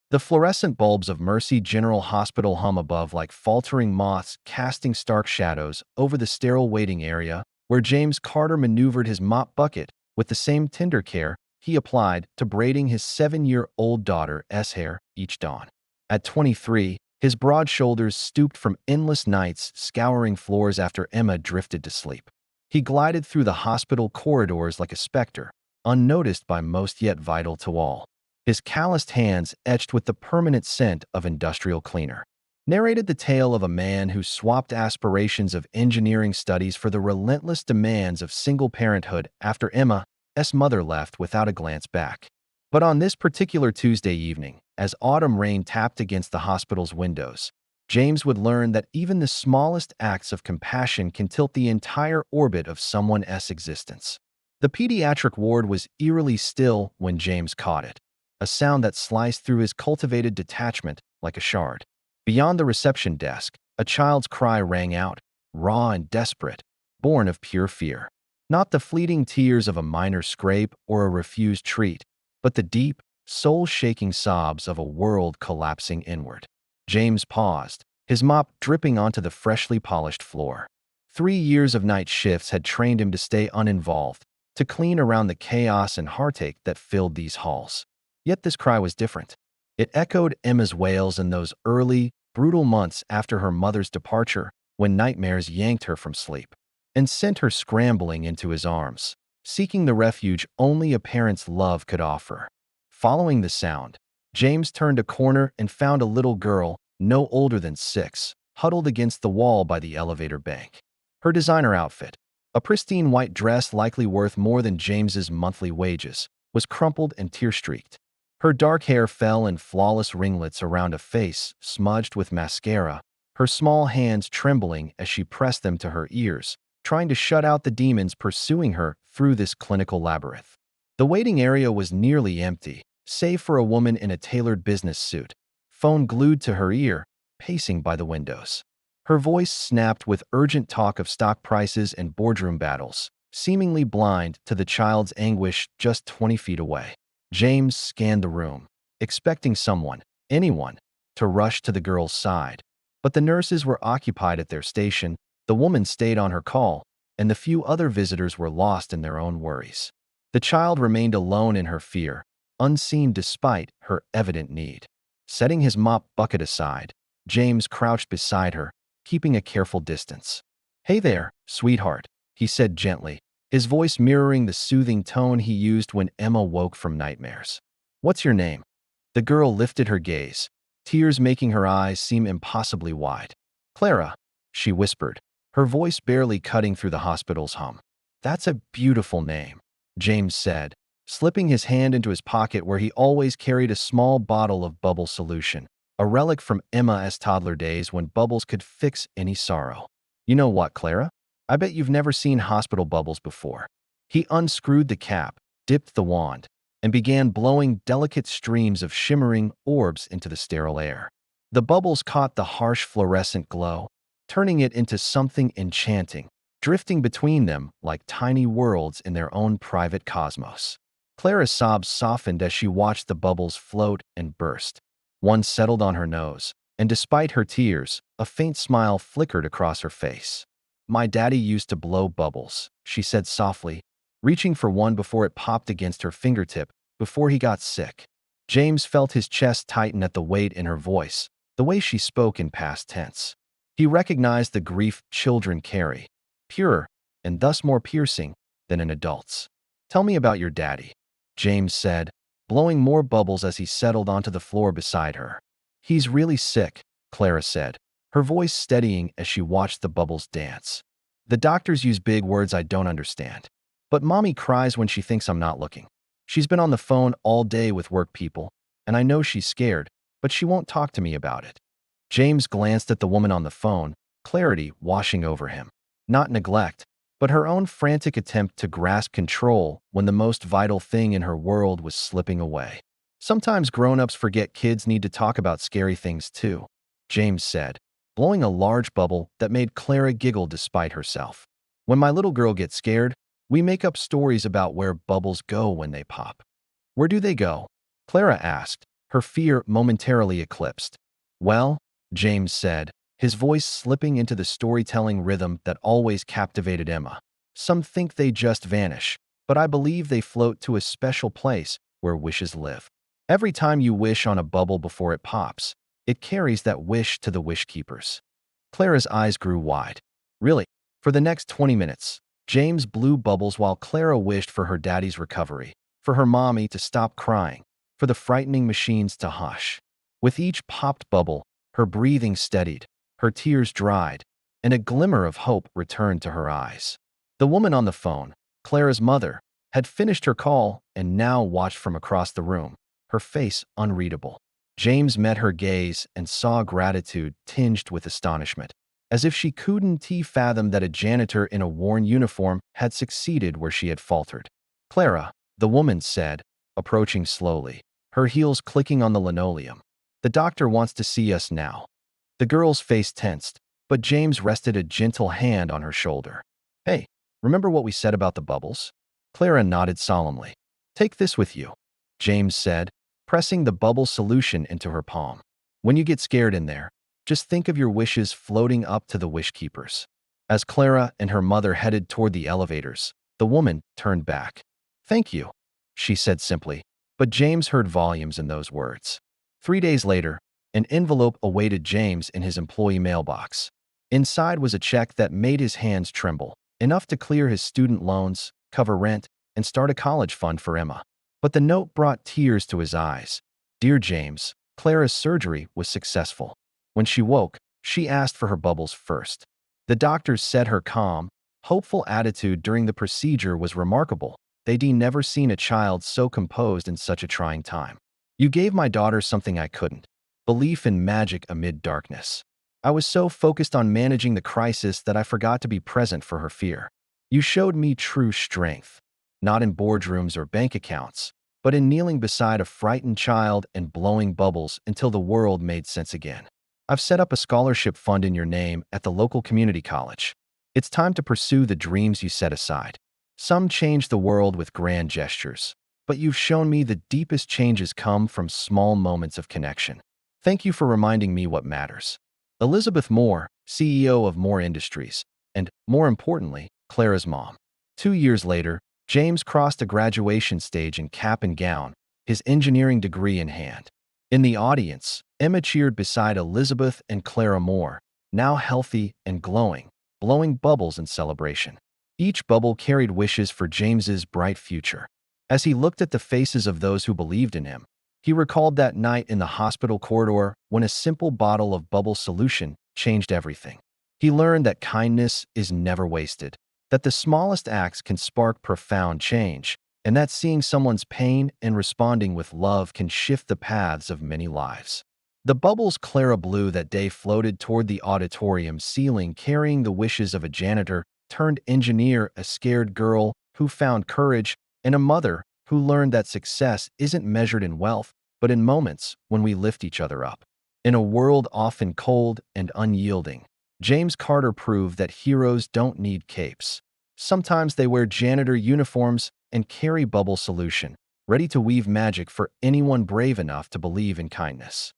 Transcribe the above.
The fluorescent bulbs of Mercy General Hospital hum above like faltering moths, casting stark shadows over the sterile waiting area where James Carter maneuvered his mop bucket with the same tender care he applied to braiding his 7-year-old daughter's hair each dawn. At 23, his broad shoulders stooped from endless nights scouring floors after Emma drifted to sleep. He glided through the hospital corridors like a specter, unnoticed by most yet vital to all. His calloused hands etched with the permanent scent of industrial cleaner. Narrated the tale of a man who swapped aspirations of engineering studies for the relentless demands of single parenthood after Emma's mother left without a glance back. But on this particular Tuesday evening, as autumn rain tapped against the hospital's windows, James would learn that even the smallest acts of compassion can tilt the entire orbit of someone's existence. The pediatric ward was eerily still when James caught it, a sound that sliced through his cultivated detachment like a shard. Beyond the reception desk, a child's cry rang out, raw and desperate, born of pure fear. Not the fleeting tears of a minor scrape or a refused treat, but the deep, soul-shaking sobs of a world collapsing inward. James paused, his mop dripping onto the freshly polished floor. 3 years of night shifts had trained him to stay uninvolved, to clean around the chaos and heartache that filled these halls. Yet this cry was different. It echoed Emma's wails in those early, brutal months after her mother's departure, when nightmares yanked her from sleep and sent her scrambling into his arms, seeking the refuge only a parent's love could offer. Following the sound, James turned a corner and found a little girl, no older than 6, huddled against the wall by the elevator bank. Her designer outfit, a pristine white dress likely worth more than James's monthly wages, was crumpled and tear-streaked. Her dark hair fell in flawless ringlets around a face smudged with mascara, her small hands trembling as she pressed them to her ears, trying to shut out the demons pursuing her through this clinical labyrinth. The waiting area was nearly empty, save for a woman in a tailored business suit, phone glued to her ear, pacing by the windows. Her voice snapped with urgent talk of stock prices and boardroom battles, seemingly blind to the child's anguish just 20 feet away. James scanned the room, expecting someone, anyone, to rush to the girl's side. But the nurses were occupied at their station, the woman stayed on her call, and the few other visitors were lost in their own worries. The child remained alone in her fear, unseen despite her evident need. Setting his mop bucket aside, James crouched beside her, keeping a careful distance. "Hey there, sweetheart," he said gently, his voice mirroring the soothing tone he used when Emma woke from nightmares. "What's your name?" The girl lifted her gaze, tears making her eyes seem impossibly wide. "Clara," she whispered, her voice barely cutting through the hospital's hum. "That's a beautiful name," James said, slipping his hand into his pocket where he always carried a small bottle of bubble solution, a relic from Emma's toddler days when bubbles could fix any sorrow. "You know what, Clara? I bet you've never seen hospital bubbles before." He unscrewed the cap, dipped the wand, and began blowing delicate streams of shimmering orbs into the sterile air. The bubbles caught the harsh fluorescent glow, turning it into something enchanting, drifting between them like tiny worlds in their own private cosmos. Clara's sobs softened as she watched the bubbles float and burst. One settled on her nose, and despite her tears, a faint smile flickered across her face. "My daddy used to blow bubbles," she said softly, reaching for one before it popped against her fingertip, before he got sick. James felt his chest tighten at the weight in her voice, the way she spoke in past tense. He recognized the grief children carry, purer, and thus more piercing, than an adult's. "Tell me about your daddy," James said, blowing more bubbles as he settled onto the floor beside her. "He's really sick," Clara said, her voice steadying as she watched the bubbles dance. "The doctors use big words I don't understand. But Mommy cries when she thinks I'm not looking. She's been on the phone all day with work people, and I know she's scared, but she won't talk to me about it." James glanced at the woman on the phone, clarity washing over him. Not neglect, but her own frantic attempt to grasp control when the most vital thing in her world was slipping away. "Sometimes grown-ups forget kids need to talk about scary things too," James said, blowing a large bubble that made Clara giggle despite herself. "When my little girl gets scared, we make up stories about where bubbles go when they pop." "Where do they go?" Clara asked, her fear momentarily eclipsed. "Well," James said, his voice slipping into the storytelling rhythm that always captivated Emma. "Some think they just vanish, but I believe they float to a special place where wishes live. Every time you wish on a bubble before it pops, it carries that wish to the wish keepers." Clara's eyes grew wide. "Really?" For the next 20 minutes, James blew bubbles while Clara wished for her daddy's recovery, for her mommy to stop crying, for the frightening machines to hush. With each popped bubble, her breathing steadied, her tears dried, and a glimmer of hope returned to her eyes. The woman on the phone, Clara's mother, had finished her call and now watched from across the room, her face unreadable. James met her gaze and saw gratitude tinged with astonishment, as if she couldn't fathom that a janitor in a worn uniform had succeeded where she had faltered. "Clara," the woman said, approaching slowly, her heels clicking on the linoleum. "The doctor wants to see us now." The girl's face tensed, but James rested a gentle hand on her shoulder. "Hey, remember what we said about the bubbles?" Clara nodded solemnly. "Take this with you," James said, pressing the bubble solution into her palm. "When you get scared in there, just think of your wishes floating up to the wish keepers." As Clara and her mother headed toward the elevators, the woman turned back. "Thank you," she said simply, but James heard volumes in those words. 3 days later, an envelope awaited James in his employee mailbox. Inside was a check that made his hands tremble, enough to clear his student loans, cover rent, and start a college fund for Emma. But the note brought tears to his eyes. "Dear James, Clara's surgery was successful. When she woke, she asked for her bubbles first. The doctors said her calm, hopeful attitude during the procedure was remarkable. They'd never seen a child so composed in such a trying time. You gave my daughter something I couldn't: belief in magic amid darkness. I was so focused on managing the crisis that I forgot to be present for her fear. You showed me true strength, not in boardrooms or bank accounts, but in kneeling beside a frightened child and blowing bubbles until the world made sense again. I've set up a scholarship fund in your name at the local community college. It's time to pursue the dreams you set aside. Some change the world with grand gestures, but you've shown me the deepest changes come from small moments of connection. Thank you for reminding me what matters. Elizabeth Moore, CEO of Moore Industries, and, more importantly, Clara's mom." 2 years later, James crossed the graduation stage in cap and gown, his engineering degree in hand. In the audience, Emma cheered beside Elizabeth and Clara Moore, now healthy and glowing, blowing bubbles in celebration. Each bubble carried wishes for James's bright future. As he looked at the faces of those who believed in him, he recalled that night in the hospital corridor when a simple bottle of bubble solution changed everything. He learned that kindness is never wasted, that the smallest acts can spark profound change, and that seeing someone's pain and responding with love can shift the paths of many lives. The bubbles Clara blew that day floated toward the auditorium ceiling carrying the wishes of a janitor turned engineer, a scared girl who found courage, and a mother who learned that success isn't measured in wealth, but in moments when we lift each other up. In a world often cold and unyielding, James Carter proved that heroes don't need capes. Sometimes they wear janitor uniforms and carry bubble solution, ready to weave magic for anyone brave enough to believe in kindness.